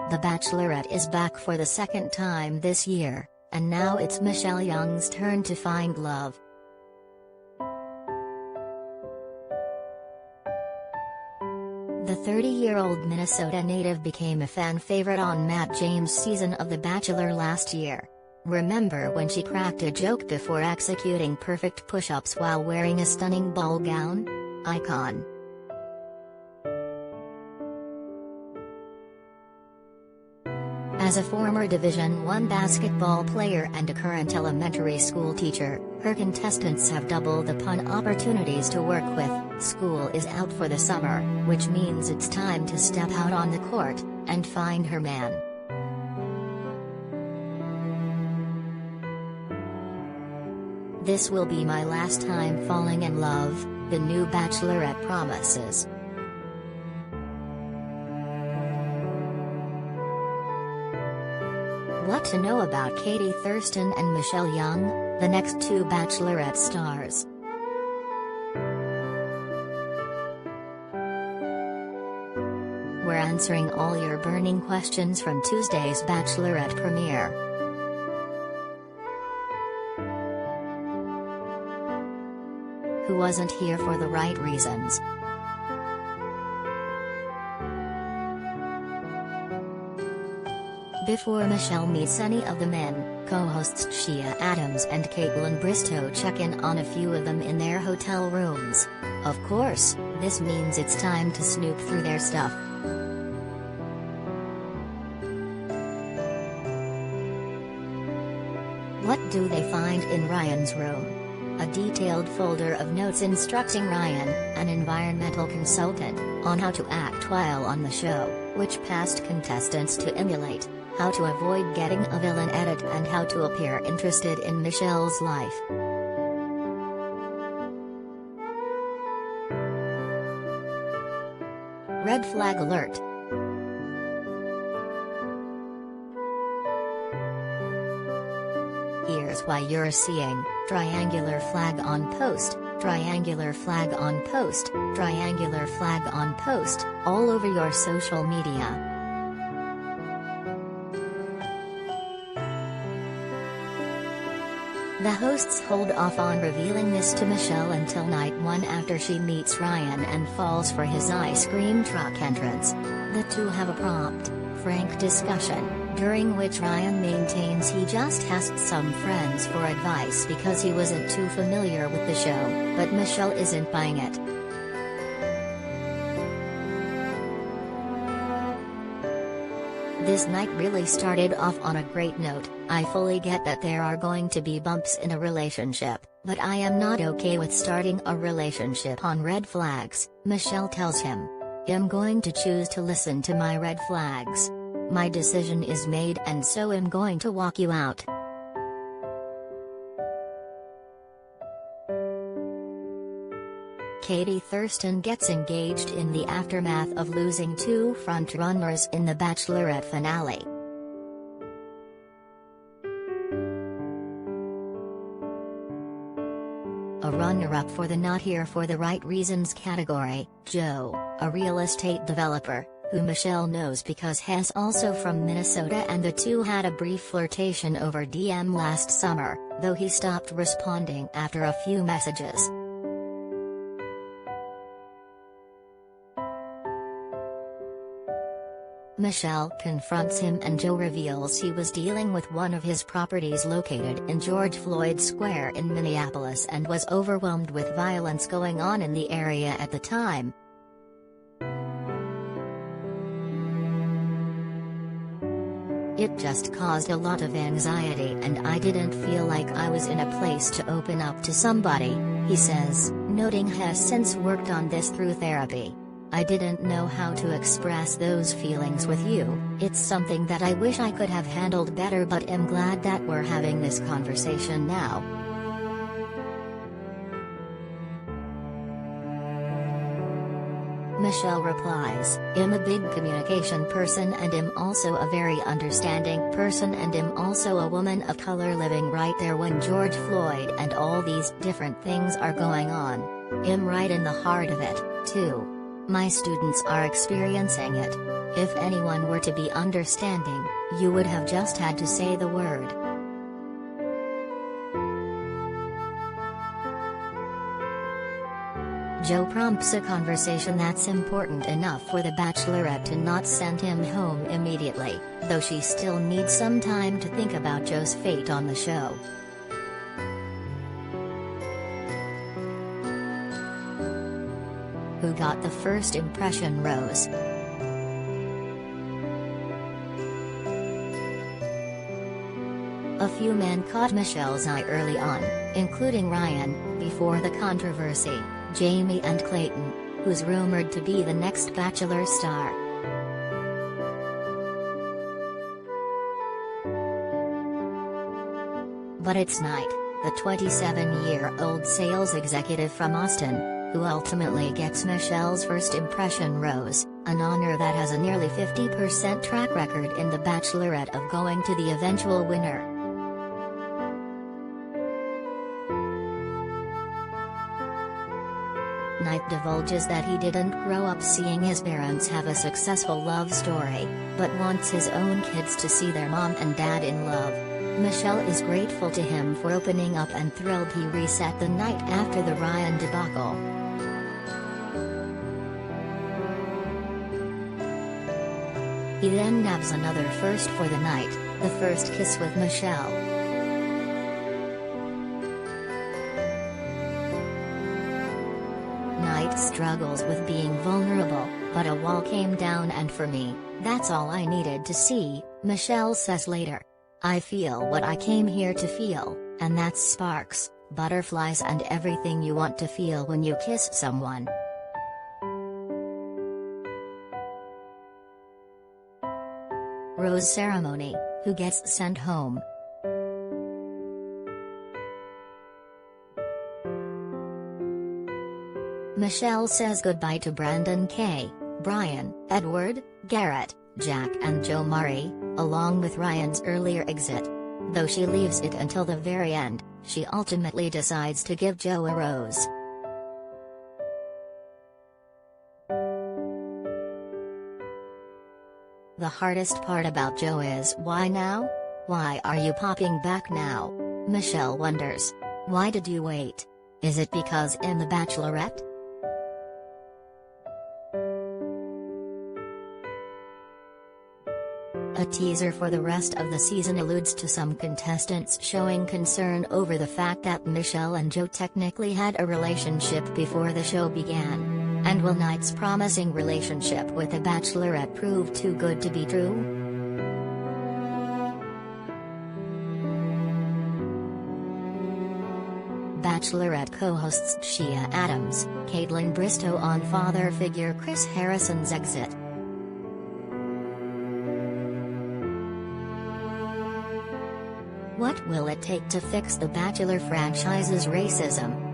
The Bachelorette is back for the second time this year, and now it's Michelle Young's turn to find love. The 30-year-old Minnesota native became a fan favorite on Matt James' season of The Bachelor last year. Remember when she cracked a joke before executing perfect push-ups while wearing a stunning ball gown? Icon. As a former Division I basketball player and a current elementary school teacher, her contestants have double the fun opportunities to work with. School is out for the summer, which means it's time to step out on the court and find her man. This will be my last time falling in love, the new Bachelorette promises. What to know about Katie Thurston and Michelle Young, the next two Bachelorette stars? We're answering all your burning questions from Tuesday's Bachelorette premiere. Who wasn't here for the right reasons? Before Michelle meets any of the men, co-hosts Shea Adams and Caitlin Bristow check in on a few of them in their hotel rooms. Of course, this means it's time to snoop through their stuff. What do they find in Ryan's room? A detailed folder of notes instructing Ryan, an environmental consultant, on how to act while on the show, which past contestants to emulate, how to avoid getting a villain edit and how to appear interested in Michelle's life. Red flag alert. Here's why you're seeing triangular flag on post, triangular flag on post, triangular flag on post, all over your social media. The hosts hold off on revealing this to Michelle until night one after she meets Ryan and falls for his ice cream truck entrance. The two have a prompt, frank discussion, during which Ryan maintains he just asked some friends for advice because he wasn't too familiar with the show, but Michelle isn't buying it. This night really started off on a great note. I fully get that there are going to be bumps in a relationship, but I am not okay with starting a relationship on red flags, Michelle tells him. I'm going to choose to listen to my red flags. My decision is made and so I'm going to walk you out. Katie Thurston gets engaged in the aftermath of losing two frontrunners in the Bachelorette finale. A runner-up for the Not Here for the Right Reasons category, Joe, a real estate developer, who Michelle knows because he's also from Minnesota, and the two had a brief flirtation over DM last summer, though he stopped responding after a few messages. Michelle confronts him and Joe reveals he was dealing with one of his properties located in George Floyd Square in Minneapolis and was overwhelmed with violence going on in the area at the time. It just caused a lot of anxiety and I didn't feel like I was in a place to open up to somebody, he says, noting he has since worked on this through therapy. I didn't know how to express those feelings with you. It's something that I wish I could have handled better, but am glad that we're having this conversation now. Michelle replies, I'm a big communication person and I'm also a very understanding person and I'm also a woman of color living right there when George Floyd and all these different things are going on. I'm right in the heart of it, too. My students are experiencing it. If anyone were to be understanding, you would have just had to say the word. Joe prompts a conversation that's important enough for the Bachelorette to not send him home immediately, though she still needs some time to think about Joe's fate on the show. Who got the first impression rose? A few men caught Michelle's eye early on, including Ryan, before the controversy, Jamie and Clayton, who's rumored to be the next Bachelor star. But it's Knight, the 27-year-old sales executive from Austin, who ultimately gets Michelle's first impression rose, an honor that has a nearly 50% track record in The Bachelorette of going to the eventual winner. Knight divulges that he didn't grow up seeing his parents have a successful love story, but wants his own kids to see their mom and dad in love. Michelle is grateful to him for opening up and thrilled he reset the night after the Ryan debacle. He then nabs another first for the night, the first kiss with Michelle. Knight struggles with being vulnerable, but a wall came down, and for me, that's all I needed to see, Michelle says later. I feel what I came here to feel, and that's sparks, butterflies and everything you want to feel when you kiss someone. Rose ceremony, who gets sent home? Michelle says goodbye to Brandon K., Brian, Edward, Garrett, Jack and Joe Murray, along with Ryan's earlier exit. Though she leaves it until the very end, she ultimately decides to give Joe a rose. The hardest part about Joe is why now? Why are you popping back now? Michelle wonders. Why did you wait? Is it because in The Bachelorette? A teaser for the rest of the season alludes to some contestants showing concern over the fact that Michelle and Joe technically had a relationship before the show began. And will Knight's promising relationship with the Bachelorette prove too good to be true? Bachelorette co-hosts Shea Adams, Caitlin Bristow on father figure Chris Harrison's exit. What will it take to fix the Bachelor franchise's racism?